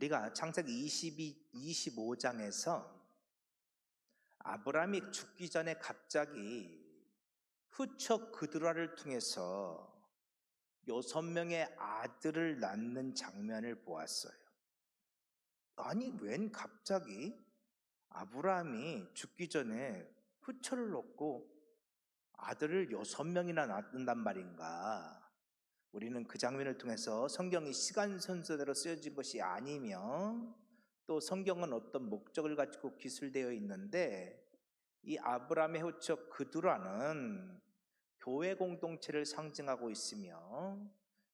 우리가 창세기 25장에서 아브라함이 죽기 전에 갑자기 후처 그드라를 통해서 6명의 아들을 낳는 장면을 보았어요. 아니, 웬 갑자기 아브라함이 죽기 전에 후처를 놓고 아들을 6명이나 낳는단 말인가? 우리는 그 장면을 통해서 성경이 시간 순서대로 쓰여진 것이 아니며 또 성경은 어떤 목적을 가지고 기술되어 있는데, 이 아브라함의 후처 그두라는 교회 공동체를 상징하고 있으며,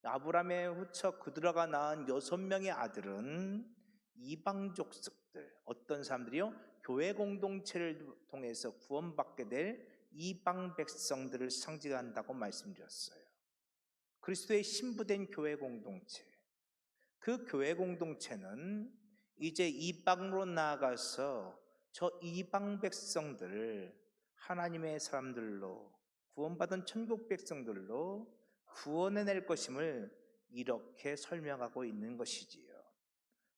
아브라함의 후처 그두라가 낳은 6명의 아들은 이방 족속들, 어떤 사람들이요? 교회 공동체를 통해서 구원받게 될 이방 백성들을 상징한다고 말씀드렸어요. 그리스도의 신부된 교회 공동체, 그 교회 공동체는 이제 이방으로 나아가서 저 이방 백성들을 하나님의 사람들로, 구원받은 천국 백성들로 구원해낼 것임을 이렇게 설명하고 있는 것이지요.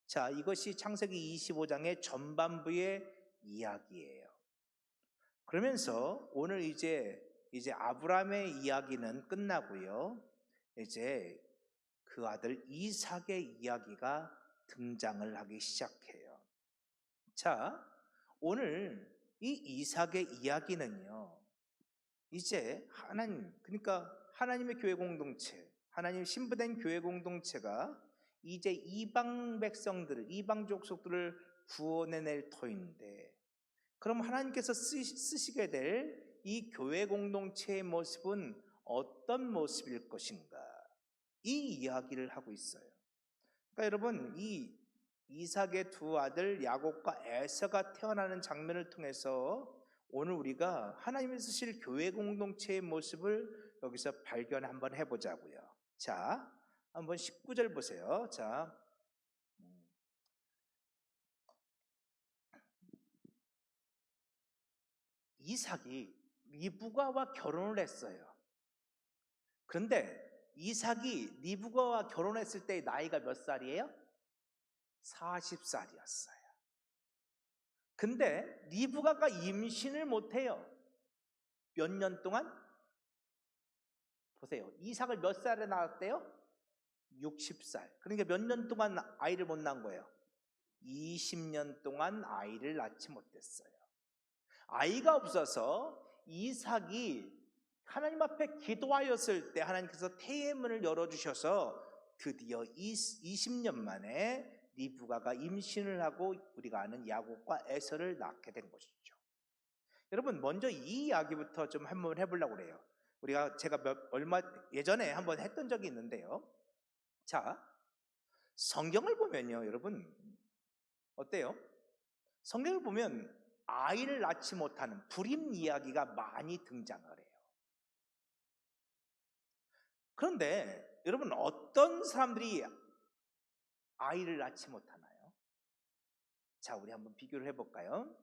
자, 이것이 창세기 25장의 전반부의 이야기예요. 그러면서 오늘 이제 아브라함의 이야기는 끝나고요, 이제 그 아들 이삭의 이야기가 등장을 하기 시작해요. 자, 오늘 이 이삭의 이야기는요, 이제 그러니까 하나님의 교회 공동체, 하나님 신부된 교회 공동체가 이제 이방 백성들을, 이방 족속들을 구원해낼 터인데, 그럼 하나님께서 쓰시게 될 이 교회 공동체의 모습은 어떤 모습일 것인가? 이 이야기를 하고 있어요. 그러니까 여러분, 이 이삭의 두 아들 야곱과 에서가 태어나는 장면을 통해서 오늘 우리가 하나님이 쓰실 교회 공동체의 모습을 여기서 발견 한번 해보자고요. 자, 한번 19절 보세요. 자, 이삭이 리브가와 결혼을 했어요. 그런데 이삭이 리브가와 결혼했을 때 나이가 몇 살이에요? 40살이었어요. 근데 리브가가 임신을 못해요. 몇 년 동안? 보세요. 이삭을 몇 살에 낳았대요? 60살. 그러니까 몇 년 동안 아이를 못 낳은 거예요? 20년 동안 아이를 낳지 못했어요. 아이가 없어서 이삭이 하나님 앞에 기도하였을 때 하나님께서 태의 문을 열어주셔서 드디어 20년 만에 리브가가 임신을 하고 우리가 아는 야곱과 에서를 낳게 된 것이죠. 여러분, 먼저 이 이야기부터 좀 한번 해보려고 그래요. 제가 얼마 예전에 한번 했던 적이 있는데요. 자, 성경을 보면요, 여러분 어때요? 성경을 보면 아이를 낳지 못하는 불임 이야기가 많이 등장을 해요. 그런데 여러분, 어떤 사람들이 아이를 낳지 못하나요? 자, 우리 한번 비교를 해볼까요?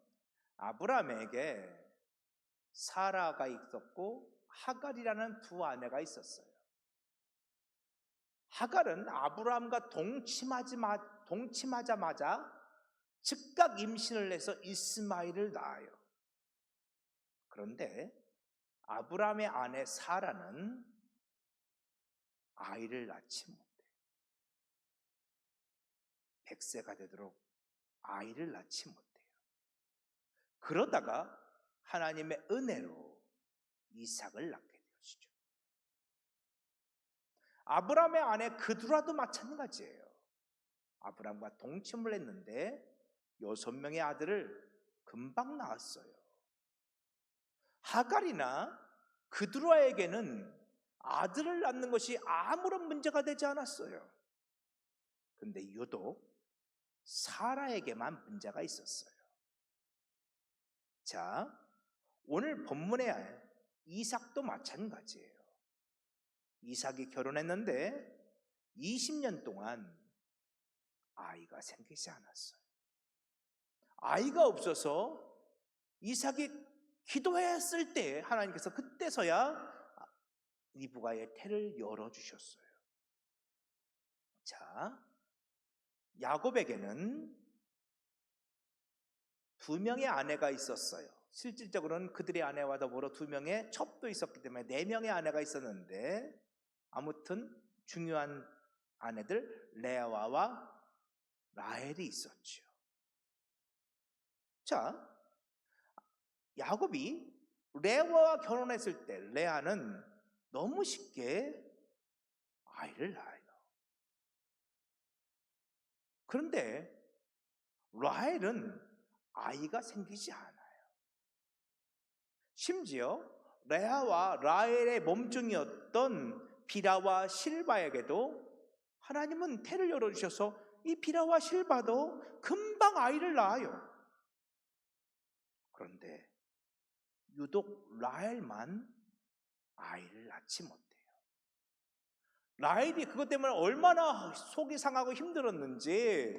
아브라함에게 사라가 있었고 하갈이라는 두 아내가 있었어요. 하갈은 아브라함과 동침하자마자 즉각 임신을 해서 이스마엘을 낳아요. 그런데 아브라함의 아내 사라는 아이를 낳지 못해요. 100세가 되도록 아이를 낳지 못해요. 그러다가 하나님의 은혜로 이삭을 낳게 되었죠. 아브라함의 아내 그두라도 마찬가지예요. 아브라함과 동침을 했는데 6명의 아들을 금방 낳았어요. 하갈이나 그두라에게는 아들을 낳는 것이 아무런 문제가 되지 않았어요. 그런데 유독 사라에게만 문제가 있었어요. 자, 오늘 본문의 이삭도 마찬가지예요. 이삭이 결혼했는데 20년 동안 아이가 생기지 않았어요. 아이가 없어서 이삭이 기도했을 때 하나님께서 그때서야 리브가의 태를 열어주셨어요. 자, 야곱에게는 두 명의 아내가 있었어요. 실질적으로는 그들의 아내와 더불어 두 명의 첩도 있었기 때문에 네 명의 아내가 있었는데, 아무튼 중요한 아내들 레아와 라헬이 있었죠. 자, 야곱이 레아와 결혼했을 때 레아는 너무 쉽게 아이를 낳아요. 그런데 라헬은 아이가 생기지 않아요. 심지어 레아와 라헬의 몸종이었던 비라와 실바에게도 하나님은 태를 열어주셔서 이 비라와 실바도 금방 아이를 낳아요. 그런데 유독 라헬만 아이를 낳지 못해요. 라헬이 그것 때문에 얼마나 속이 상하고 힘들었는지,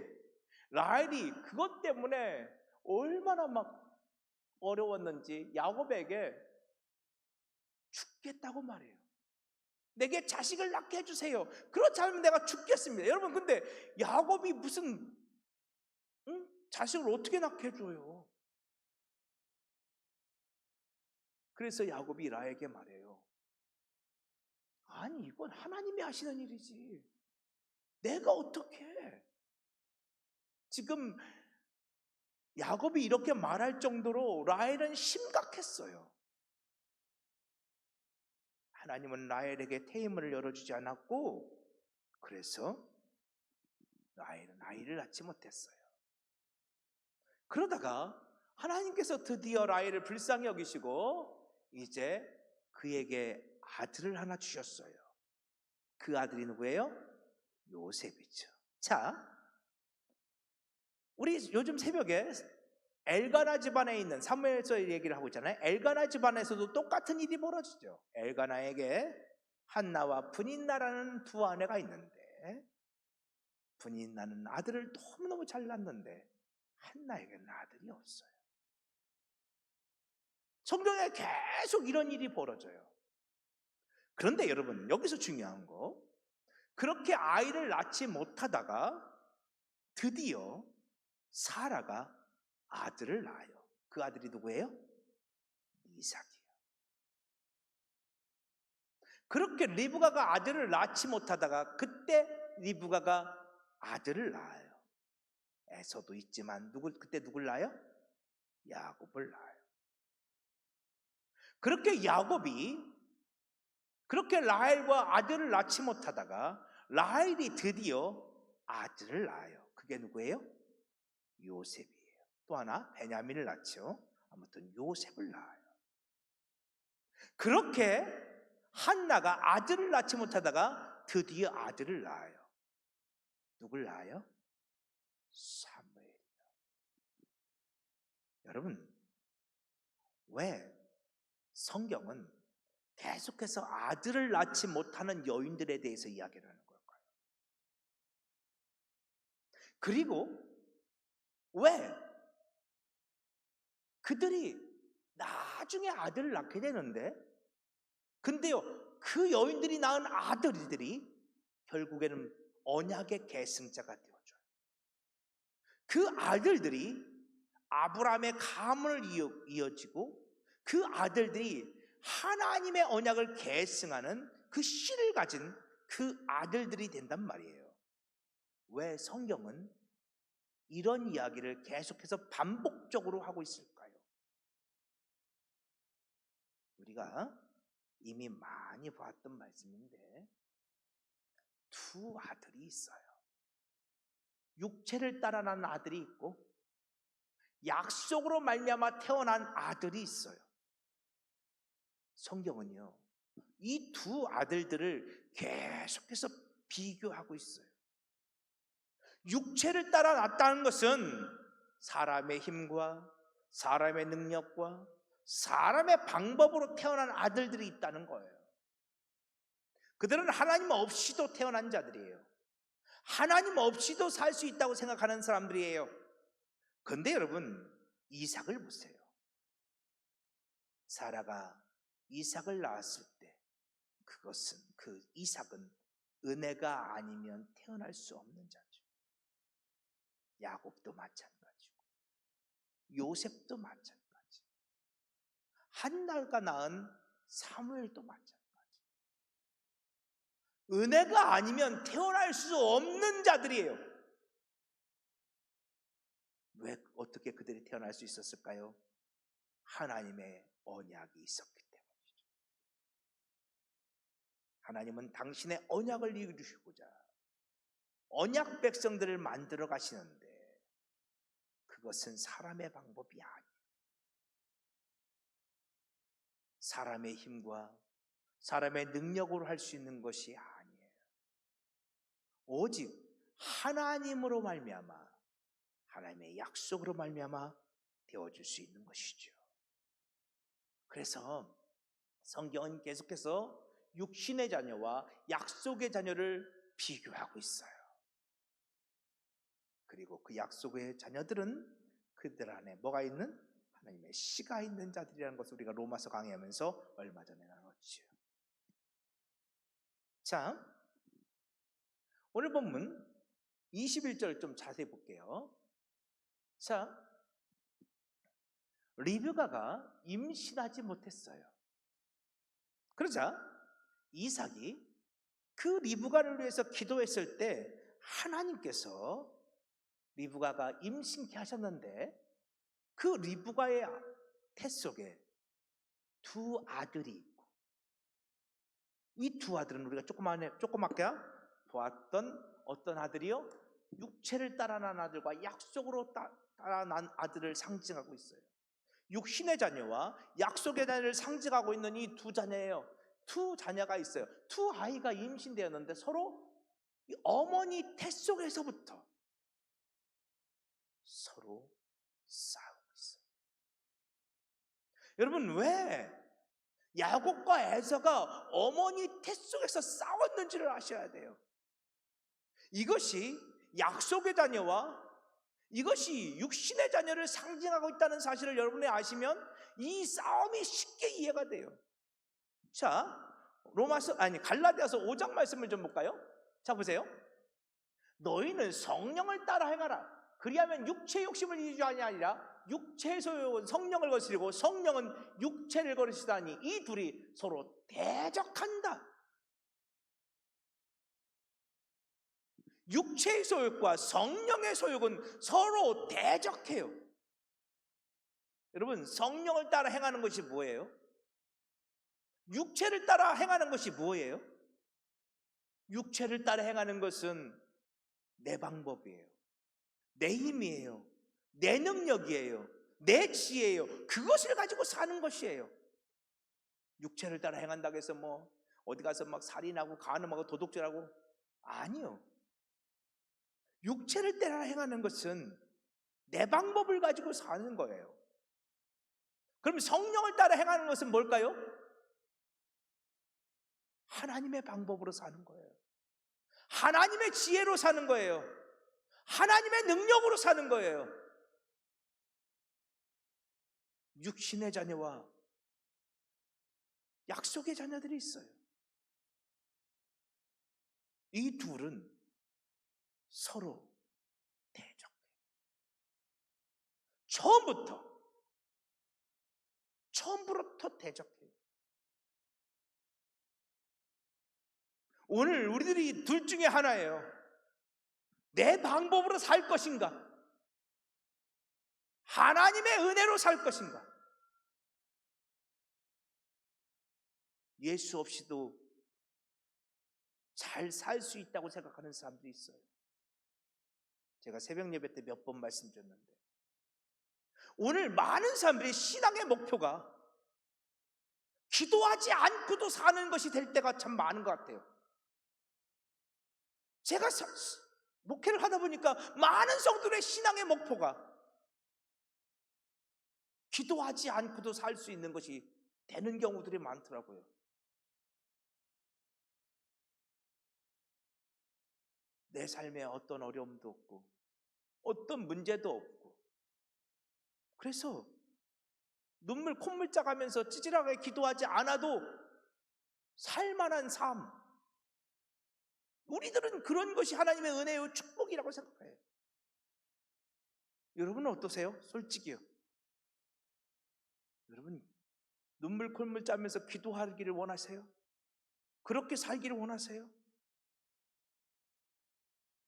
라헬이 그것 때문에 얼마나 막 어려웠는지 야곱에게 죽겠다고 말해요. 내게 자식을 낳게 해주세요. 그렇지 않으면 내가 죽겠습니다. 여러분, 근데 야곱이 무슨 자식을 어떻게 낳게 해줘요? 그래서 야곱이 라에게 말해요. 아니, 이건 하나님이 하시는 일이지 내가 어떻게 해? 지금 야곱이 이렇게 말할 정도로 라헬은 심각했어요. 하나님은 라헬에게 태임을 열어주지 않았고, 그래서 라헬은 아이를 낳지 못했어요. 그러다가 하나님께서 드디어 라헬을 불쌍히 여기시고 이제 그에게 아들을 하나 주셨어요. 그 아들이 누구예요? 요셉이죠. 자, 우리 요즘 새벽에 엘가나 집안에 있는 사무엘서 얘기를 하고 있잖아요. 엘가나 집안에서도 똑같은 일이 벌어지죠. 엘가나에게 한나와 브닌나라는 두 아내가 있는데, 브닌나는 아들을 너무너무 잘 낳는데 한나에게는 아들이 없어요. 성경에 계속 이런 일이 벌어져요. 그런데 여러분, 여기서 중요한 거, 그렇게 아이를 낳지 못하다가 드디어 사라가 아들을 낳아요. 그 아들이 누구예요? 이삭이에요. 그렇게 리브가가 아들을 낳지 못하다가 그때 리브가가 아들을 낳아요. 에서도 있지만 그때 누굴 낳아요? 야곱을 낳아요. 그렇게 야곱이 그렇게 라헬과 아들을 낳지 못하다가 라헬이 드디어 아들을 낳아요. 그게 누구예요? 요셉이에요. 또 하나 베냐민을 낳죠. 아무튼 요셉을 낳아요. 그렇게 한나가 아들을 낳지 못하다가 드디어 아들을 낳아요. 누굴 낳아요? 사무엘. 여러분, 왜 성경은 계속해서 아들을 낳지 못하는 여인들에 대해서 이야기를 하는 걸까요? 그리고 왜 그들이 나중에 아들을 낳게 되는데, 근데요, 그 여인들이 낳은 아들들이 결국에는 언약의 계승자가 되어줘요. 그 아들들이 아브라함의 가문을 이어지고 그 아들들이 하나님의 언약을 계승하는 그 씨를 가진 그 아들들이 된단 말이에요. 왜 성경은 이런 이야기를 계속해서 반복적으로 하고 있을까요? 우리가 이미 많이 봤던 말씀인데, 두 아들이 있어요. 육체를 따라 난 아들이 있고 약속으로 말미암아 태어난 아들이 있어요. 성경은요, 이 두 아들들을 계속해서 비교하고 있어요. 육체를 따라 났다는 것은 사람의 힘과 사람의 능력과 사람의 방법으로 태어난 아들들이 있다는 거예요. 그들은 하나님 없이도 태어난 자들이에요. 하나님 없이도 살 수 있다고 생각하는 사람들이에요. 그런데 여러분, 이삭을 보세요. 사라가 이삭을 낳았을 때 그 이삭은 은혜가 아니면 태어날 수 없는 자죠. 야곱도 마찬가지고 요셉도 마찬가지, 한날가 낳은 사무엘도 마찬가지. 은혜가 아니면 태어날 수 없는 자들이에요. 왜 어떻게 그들이 태어날 수 있었을까요? 하나님의 언약이 있었기 때문이죠. 하나님은 당신의 언약을 이루시고자 언약 백성들을 만들어 가시는데 그것은 사람의 방법이 아니에요. 사람의 힘과 사람의 능력으로 할 수 있는 것이 아니에요. 오직 하나님으로 말미암아, 하나님의 약속으로 말미암아 되어줄 수 있는 것이죠. 그래서 성경은 계속해서 육신의 자녀와 약속의 자녀를 비교하고 있어요. 그리고 그 약속의 자녀들은 그들 안에 뭐가 있는? 하나님의 씨가 있는 자들이라는 것을 우리가 로마서 강의하면서 얼마 전에 나눴죠. 자, 오늘 본문 21절 좀 자세히 볼게요. 자, 리브가가 임신하지 못했어요. 그러자 이삭이 그 리브가를 위해서 기도했을 때 하나님께서 리브가가 임신케 하셨는데 그 리브가의 태 속에 두 아들이 있고, 이 두 아들은 우리가 조그맣게 보았던 어떤 아들이요? 육체를 따라 난 아들과 약속으로 따라 난 아들을 상징하고 있어요. 육신의 자녀와 약속의 자녀를 상징하고 있는 이 두 자녀예요. 두 자녀가 있어요. 두 아이가 임신되었는데 서로 이 어머니 태 속에서부터 서로 싸우고 있어요. 여러분, 왜 야곱과 에서가 어머니 태 속에서 싸웠는지를 아셔야 돼요. 이것이 약속의 자녀와 이것이 육신의 자녀를 상징하고 있다는 사실을 여러분이 아시면 이 싸움이 쉽게 이해가 돼요. 자, 갈라디아서 5장 말씀을 좀 볼까요? 자, 보세요. 너희는 성령을 따라 행하라. 그리하면 육체의 욕심을 이루지 아니하리라. 육체의 소욕은 성령을 거스리고 성령은 육체를 거스리다니 이 둘이 서로 대적한다. 육체의 소욕과 성령의 소욕은 서로 대적해요. 여러분, 성령을 따라 행하는 것이 뭐예요? 육체를 따라 행하는 것이 뭐예요? 육체를 따라 행하는 것은 내 방법이에요. 내 힘이에요. 내 능력이에요. 내 지혜예요. 그것을 가지고 사는 것이에요. 육체를 따라 행한다고 해서 뭐 어디 가서 막 살인하고 간음하고 도둑질하고, 아니요. 육체를 따라 행하는 것은 내 방법을 가지고 사는 거예요. 그럼 성령을 따라 행하는 것은 뭘까요? 하나님의 방법으로 사는 거예요. 하나님의 지혜로 사는 거예요. 하나님의 능력으로 사는 거예요. 육신의 자녀와 약속의 자녀들이 있어요. 이 둘은 서로 대적해요. 처음부터 대적해요. 오늘 우리들이 둘 중에 하나예요. 내 방법으로 살 것인가? 하나님의 은혜로 살 것인가? 예수 없이도 잘 살 수 있다고 생각하는 사람들이 있어요. 제가 새벽 예배 때 몇 번 말씀드렸는데, 오늘 많은 사람들이 신앙의 목표가 기도하지 않고도 사는 것이 될 때가 참 많은 것 같아요. 제가 목회를 하다 보니까 많은 성도들의 신앙의 목표가 기도하지 않고도 살 수 있는 것이 되는 경우들이 많더라고요. 내 삶에 어떤 어려움도 없고 어떤 문제도 없고, 그래서 눈물 콧물 짜가면서 찌질하게 기도하지 않아도 살만한 삶, 우리들은 그런 것이 하나님의 은혜요 축복이라고 생각해요. 여러분은 어떠세요? 솔직히요. 여러분 눈물 콧물 짜면서 기도하기를 원하세요? 그렇게 살기를 원하세요?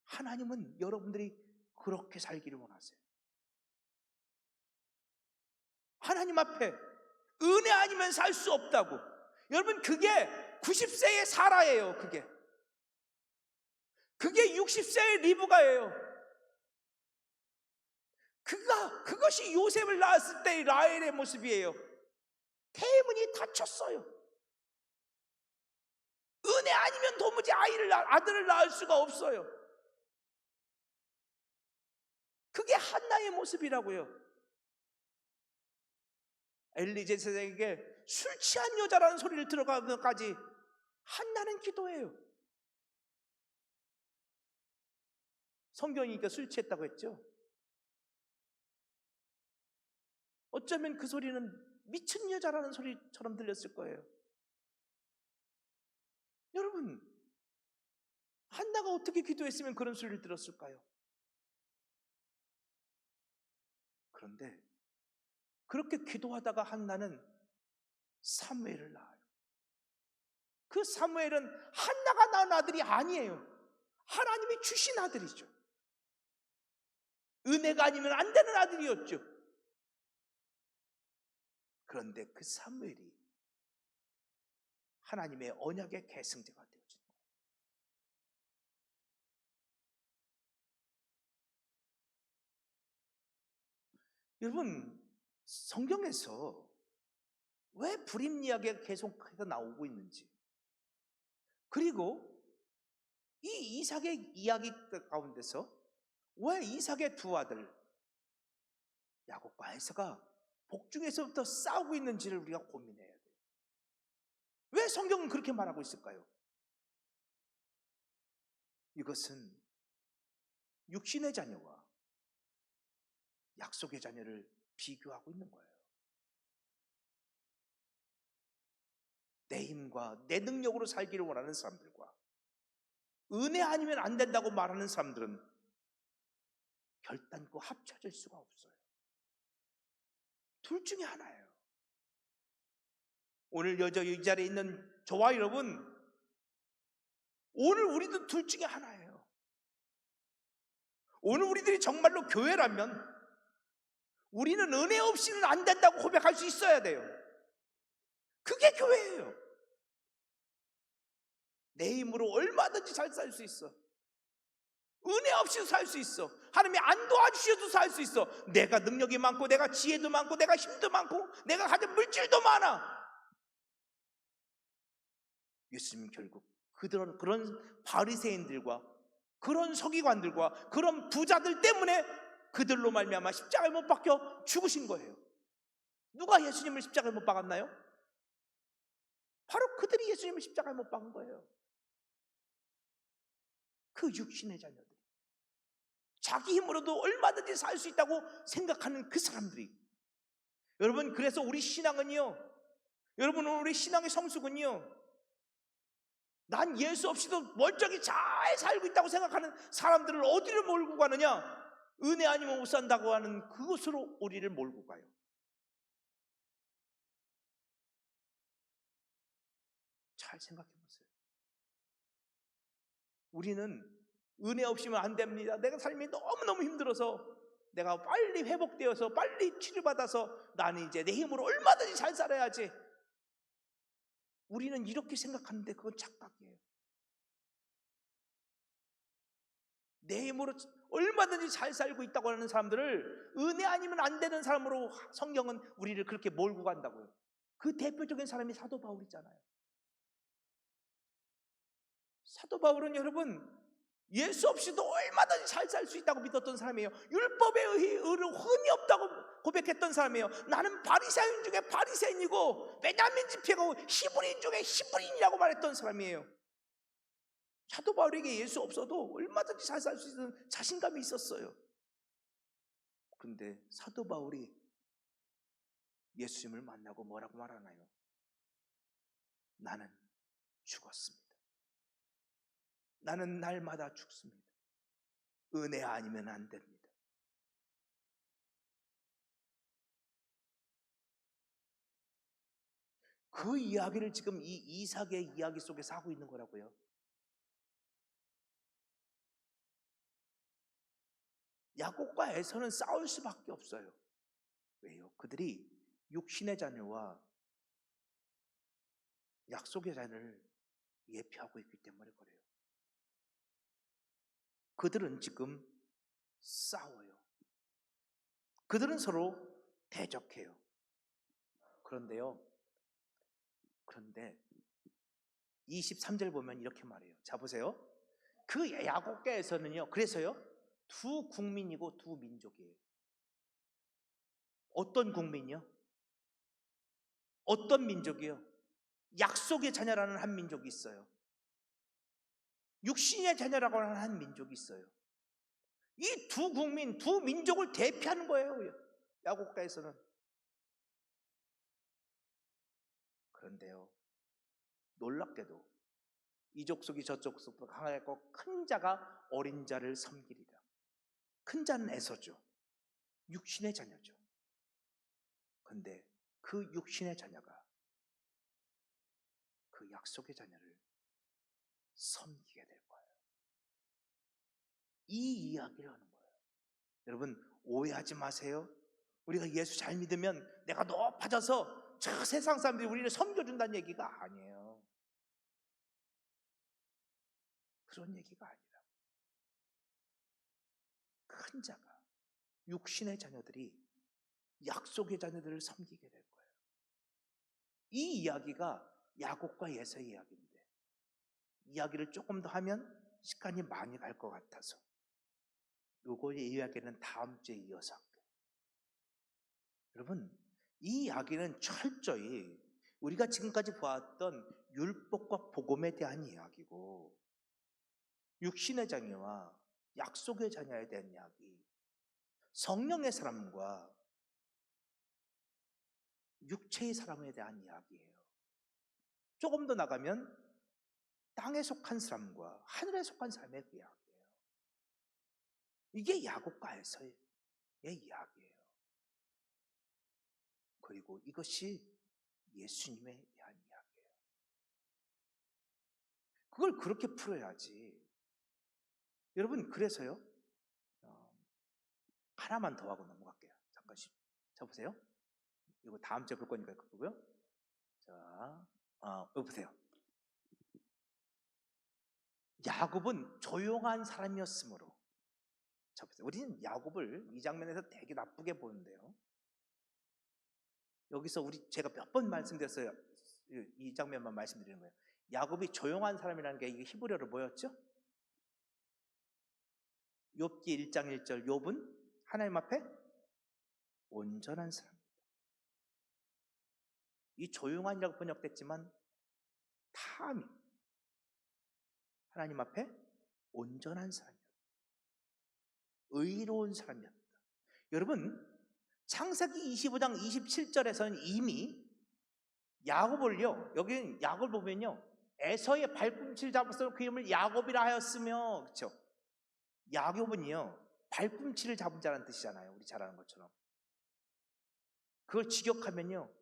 하나님은 여러분들이 그렇게 살기를 원하세요. 하나님 앞에 은혜 아니면 살 수 없다고. 여러분 그게 90세의 사라예요. 그게 60세의 리브가예요. 그것이 요셉을 낳았을 때의 라헬의 모습이에요. 태문이 닫혔어요. 은혜 아니면 도무지 아들을 낳을 수가 없어요. 그게 한나의 모습이라고요. 엘리제sek에게 술 취한 여자라는 소리를 들어가면까지 한나는 기도해요. 성경이니까 술 취했다고 했죠. 어쩌면 그 소리는 미친 여자라는 소리처럼 들렸을 거예요. 여러분, 한나가 어떻게 기도했으면 그런 소리를 들었을까요? 그런데 그렇게 기도하다가 한나는 사무엘을 낳아요. 그 사무엘은 한나가 낳은 아들이 아니에요. 하나님이 주신 아들이죠. 은혜가 아니면 안 되는 아들이었죠. 그런데 그 사무엘이 하나님의 언약의 계승자가 되어진 거예요. 여러분, 성경에서 왜 불임 이야기가 계속해서 나오고 있는지, 그리고 이 이삭의 이야기 가운데서 왜 이삭의 두 아들 야곱과 에서가 복중에서부터 싸우고 있는지를 우리가 고민해야 돼요. 왜 성경은 그렇게 말하고 있을까요? 이것은 육신의 자녀와 약속의 자녀를 비교하고 있는 거예요. 내 힘과 내 능력으로 살기를 원하는 사람들과 은혜 아니면 안 된다고 말하는 사람들은 결단코 합쳐질 수가 없어요. 둘 중에 하나예요. 오늘 이 자리에 있는 저와 여러분, 오늘 우리도 둘 중에 하나예요. 오늘 우리들이 정말로 교회라면 우리는 은혜 없이는 안 된다고 고백할 수 있어야 돼요. 그게 교회예요. 내 힘으로 얼마든지 잘 살 수 있어. 은혜 없이도 살 수 있어. 하나님이 안 도와주셔도 살 수 있어. 내가 능력이 많고 내가 지혜도 많고 내가 힘도 많고 내가 가진 물질도 많아. 예수님 결국 그런 바리새인들과 그런 서기관들과 그런 부자들 때문에 그들로 말미암아 십자가에 못 박혀 죽으신 거예요. 누가 예수님을 십자가에 못 박았나요? 바로 그들이 예수님을 십자가에 못 박은 거예요. 그 육신의 자녀들, 자기 힘으로도 얼마든지 살 수 있다고 생각하는 그 사람들이. 여러분, 그래서 우리 신앙은요, 여러분 우리 신앙의 성숙은요, 난 예수 없이도 멀쩡히 잘 살고 있다고 생각하는 사람들을 어디를 몰고 가느냐? 은혜 아니면 못 산다고 하는 그곳으로 우리를 몰고 가요. 잘 생각해 보세요. 우리는 은혜 없이면 안 됩니다. 내가 삶이 너무너무 힘들어서 내가 빨리 회복되어서 빨리 치료받아서 나는 이제 내 힘으로 얼마든지 잘 살아야지. 우리는 이렇게 생각하는데 그건 착각이에요. 내 힘으로 얼마든지 잘 살고 있다고 하는 사람들을 은혜 아니면 안 되는 사람으로 성경은 우리를 그렇게 몰고 간다고요. 그 대표적인 사람이 사도 바울이잖아요. 사도 바울은 여러분 예수 없이도 얼마든지 잘 살 수 있다고 믿었던 사람이에요. 율법에 의로 흠이 없다고 고백했던 사람이에요. 나는 바리새인 중에 바리새인이고 베냐민 지파고 히브리인 중에 히브리인이라고 말했던 사람이에요. 사도 바울에게 예수 없어도 얼마든지 잘 살 수 있는 자신감이 있었어요. 그런데 사도 바울이 예수님을 만나고 뭐라고 말하나요? 나는 죽었습니다. 나는 날마다 죽습니다. 은혜 아니면 안 됩니다. 그 이야기를 지금 이 이삭의 이야기 속에서 하고 있는 거라고요. 야곱과 에서는 싸울 수밖에 없어요. 왜요? 그들이 육신의 자녀와 약속의 자녀를 예표하고 있기 때문에 그래요. 그들은 지금 싸워요. 그들은 서로 대적해요. 그런데 23절 보면 이렇게 말해요. 자 보세요. 그 야곱계에서는요. 그래서요. 두 국민이고 두 민족이에요. 어떤 국민이요? 어떤 민족이요? 약속의 자녀라는 한 민족이 있어요. 육신의 자녀라고 하는 한 민족이 있어요. 이 두 국민, 두 민족을 대표하는 거예요. 야곱가에서는. 그런데요. 놀랍게도 이족 속이 저족 속도 강하고 큰 자가 어린 자를 섬기리라. 큰 자는 에서죠. 육신의 자녀죠. 그런데 그 육신의 자녀가 그 약속의 자녀를 섬기게 될 거예요. 이 이야기를 하는 거예요. 여러분 오해하지 마세요. 우리가 예수 잘 믿으면 내가 높아져서 저 세상 사람들이 우리를 섬겨준다는 얘기가 아니에요. 그런 얘기가 아니라 큰 자가 육신의 자녀들이 약속의 자녀들을 섬기게 될 거예요. 이 이야기가 야곱과 예서의 이야기인데 이야기를 조금 더 하면 시간이 많이 갈 것 같아서 요거의 이야기는 다음 주에 이어서 할게요. 여러분 이 이야기는 철저히 우리가 지금까지 보았던 율법과 복음에 대한 이야기고 육신의 자녀와 약속의 자녀에 대한 이야기, 성령의 사람과 육체의 사람에 대한 이야기예요. 조금 더 나가면 땅에 속한 사람과 하늘에 속한 사람의 그 이야기예요. 이게 야곱과 에서의 이야기예요. 그리고 이것이 예수님에 대한 이야기예요. 그걸 그렇게 풀어야지. 여러분 그래서요 하나만 더 하고 넘어갈게요. 잠깐 자 보세요. 이거 다음 주에 볼 거니까 그거고요. 자, 여기 보세요. 야곱은 조용한 사람이었으므로. 자 보세요. 우리는 야곱을 이 장면에서 되게 나쁘게 보는데요. 여기서 제가 몇 번 말씀드렸어요. 이 장면만 말씀드리는 거예요. 야곱이 조용한 사람이라는 게 이게 히브리어로 뭐였죠? 욥기 1장 1절 욥은 하나님 앞에 온전한 사람입니다. 이 조용한이라고 번역됐지만 탐이 하나님 앞에 온전한 사람이었다. 의로운 사람이었다. 여러분 창세기 25장 27절에서는 이미 야곱을요, 여기는 야곱을 보면요, 에서의 발꿈치를 잡아서 그 이름을 야곱이라 하였으며, 그렇죠? 야곱은요 발꿈치를 잡은 자라는 뜻이잖아요. 우리 잘 아는 것처럼. 그걸 직역하면요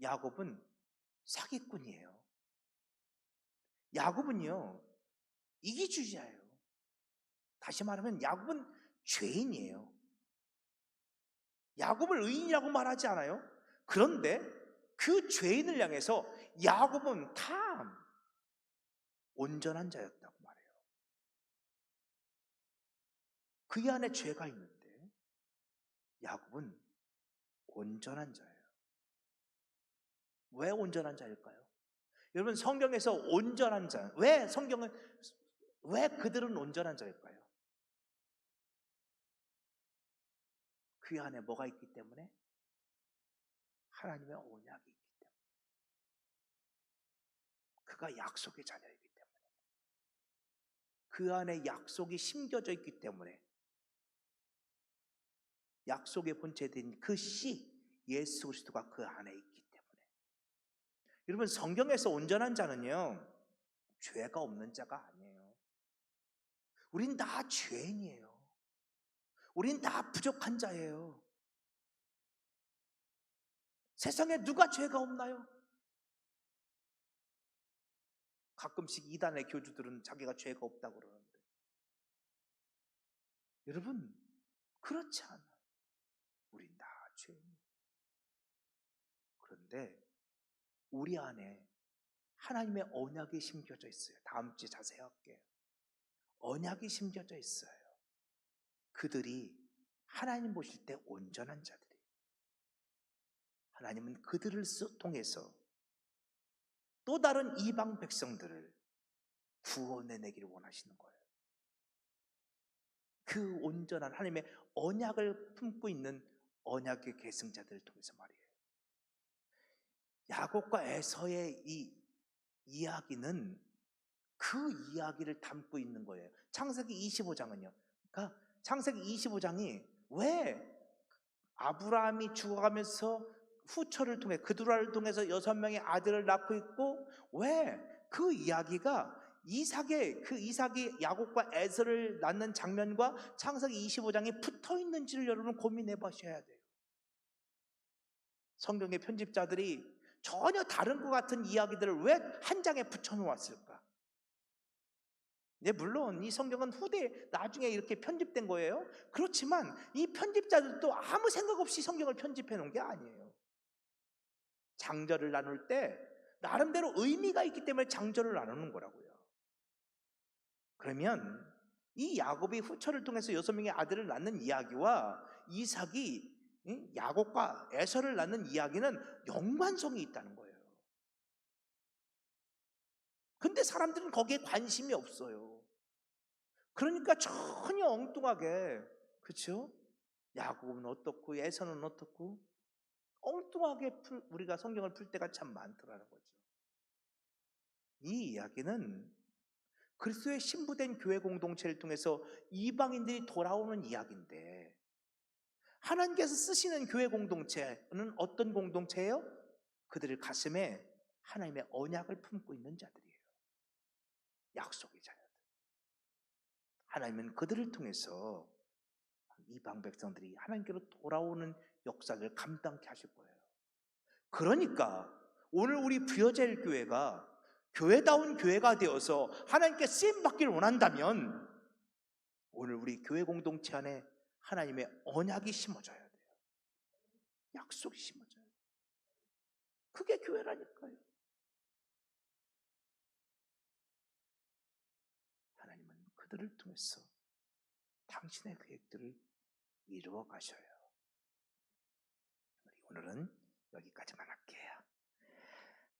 야곱은 사기꾼이에요. 야곱은요 이기주의자예요. 다시 말하면 야곱은 죄인이에요. 야곱을 의인이라고 말하지 않아요. 그런데 그 죄인을 향해서 야곱은 온전한 자였다고 말해요. 그 안에 죄가 있는데 야곱은 온전한 자예요. 왜 온전한 자일까요? 여러분 성경에서 온전한 자, 왜 그들은 온전한 자일까요? 그 안에 뭐가 있기 때문에? 하나님의 언약이 있기 때문에. 그가 약속의 자녀이기 때문에. 그 안에 약속이 심겨져 있기 때문에. 약속의 본체된 그 씨 예수 그리스도가 그 안에 있기 때문에. 여러분 성경에서 온전한 자는요 죄가 없는 자가 아니에요. 우린 다 죄인이에요. 우린 다 부족한 자예요. 세상에 누가 죄가 없나요? 가끔씩 이단의 교주들은 자기가 죄가 없다고 그러는데, 여러분 그렇지 않아요. 우린 다 죄입니다. 그런데 우리 안에 하나님의 언약이 심겨져 있어요. 다음 주에 자세히 할게요. 언약이 심겨져 있어요. 그들이 하나님 보실 때 온전한 자들이에요. 하나님은 그들을 통해서 또 다른 이방 백성들을 구원해내기를 원하시는 거예요. 그 온전한 하나님의 언약을 품고 있는 언약의 계승자들을 통해서 말이에요. 야곱과 에서의 이 이야기는 그 이야기를 담고 있는 거예요. 창세기 25장은요. 그러니까 창세기 25장이 왜 아브라함이 죽어가면서 후처를 통해 그두라를 통해서 6명의 아들을 낳고 있고, 왜 그 이야기가 이삭이 야곱과 에서를 낳는 장면과 창세기 25장이 붙어 있는지를 여러분 고민해 보셔야 돼요. 성경의 편집자들이 전혀 다른 것 같은 이야기들을 왜 한 장에 붙여 놓았을까? 네, 물론 이 성경은 나중에 이렇게 편집된 거예요. 그렇지만 이 편집자들도 아무 생각 없이 성경을 편집해 놓은 게 아니에요. 장절을 나눌 때 나름대로 의미가 있기 때문에 장절을 나누는 거라고요. 그러면 이 야곱이 후처를 통해서 6명의 아들을 낳는 이야기와 이삭이 야곱과 에서를 낳는 이야기는 연관성이 있다는 거예요. 근데 사람들은 거기에 관심이 없어요. 그러니까 전혀 엉뚱하게, 그렇죠? 야곱은 어떻고 에서는 어떻고 엉뚱하게 우리가 성경을 풀 때가 참 많더라는 거죠. 이 이야기는 그리스도의 신부된 교회 공동체를 통해서 이방인들이 돌아오는 이야기인데, 하나님께서 쓰시는 교회 공동체는 어떤 공동체예요? 그들의 가슴에 하나님의 언약을 품고 있는 자들이에요. 약속의 자녀들. 하나님은 그들을 통해서 이방 백성들이 하나님께로 돌아오는 역사를 감당케 하실 거예요. 그러니까 오늘 우리 부여제일 교회가 교회다운 교회가 되어서 하나님께 쓰임 받기를 원한다면, 오늘 우리 교회 공동체 안에 하나님의 언약이 심어져야 돼요. 약속이 심어져야 돼요. 그게 교회라니까요. 하나님은 그들을 통해서 당신의 계획들을 이루어 가셔요. 우리 오늘은 여기까지만